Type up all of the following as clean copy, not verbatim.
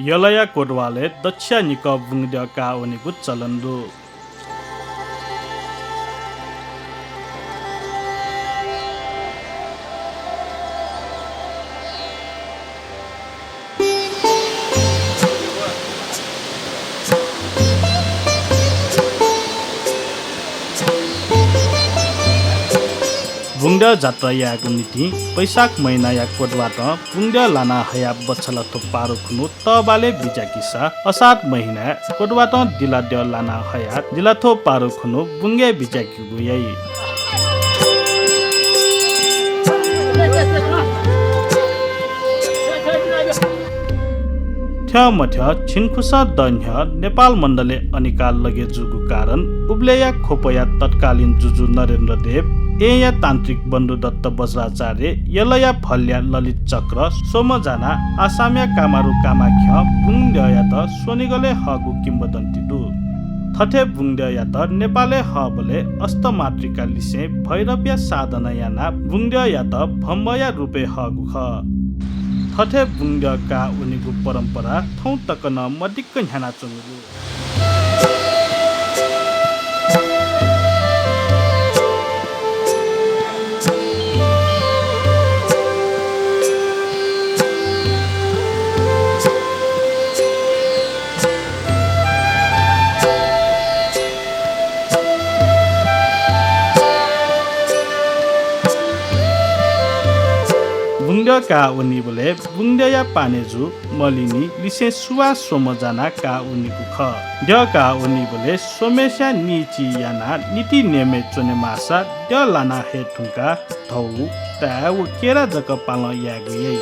यलया कोटवाले दक्ष निक बुङ्ग्य का उनीको चलन्दु बुङ्ग्य जात्रा याको नीति वैशाख महिना या कोटबाट बुङ्ग्य लाना हया बच्छला थोपारो खुनु तबाले बिजाकिसा असार महिना कोटबाट दिला द्य लाना हया दिला थोपारो खुनु बुङ्ग्य बिजाकी गुयै मध्य छिनखुसा दन्य नेपाल मण्डले अनिकाल लगे जुगु कारण उब्लेया खोपया तत्कालीन जुजु नरेन्द्र देव एया तान्त्रिक बन्धु दत्त वज्राचार्य यलया फल्या ललित चक्र सोमजाना आसाम्या कामारु कामाख्य बुङ्ग्य त सोनिगले हगु किम्बदन्ती दु थथे बुङ्ग्य त नेपाले हबले अस्तमात्रिका लिसे भैरव्य साधना याना बुङ्ग्य त भम्बया रुपे हगु ख थथे बुङ्ग्य का उनीको परम्परा थौ तकन मदिक्क ह्याना चंगु का उनी बोले बुङ्ग्या पानेजु मलिनी लिसे सुवा सोमजाना का उनीको ख ड का उनी बोले सोमेश्या निची याना नीति नेमे चोने मासा ड लाना हे ठुङ्का धौ ता व केरा जक पाल यागुयै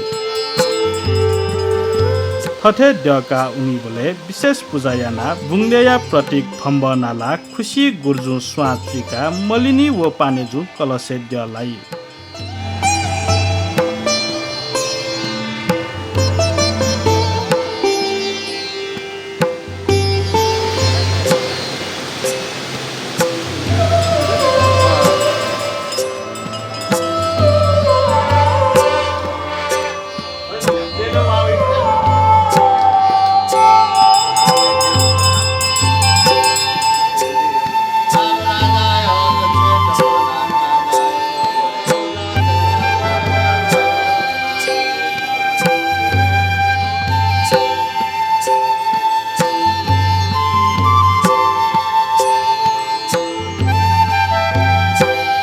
थथे ड का उनी बोले विशेष पूजा याना बुङ्ग्या प्रतीक फम्बनाला खुशी गुर्जु स्वात्रिका मलिनी व पानेजु कलसे ड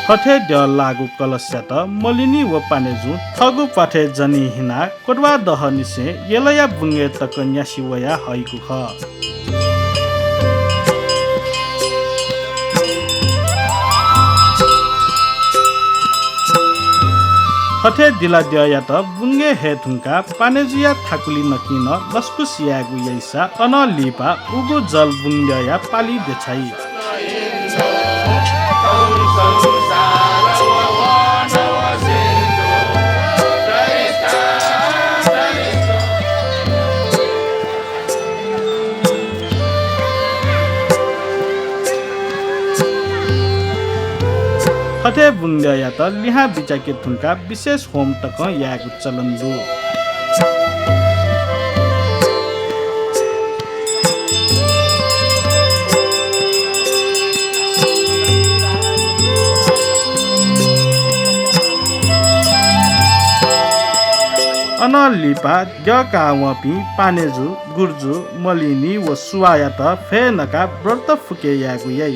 हथे ड लागु कलस्या त मलिनी व पानेजु थगु पाठे जनी हिना कोटवा दह निसे यलया बुङ्गे तक न्यासी वया हइकु ख हथे दिला द्य या त बुङ्गे हे थुङ्का पानेजुया थाकुली नकिन लस्कुस यागु यैसा अन लिपा उगु जल बुङ्ग्या पाली देछाई हथे बुङ्ग्या त लिहा बिचाके थुङ्का विशेष होम तक यागु चलन्दु अन लिपा ग कावपी पानेजु गुर्जु मलिनी व सुवाया त फे नका व्रत फुके यागु यै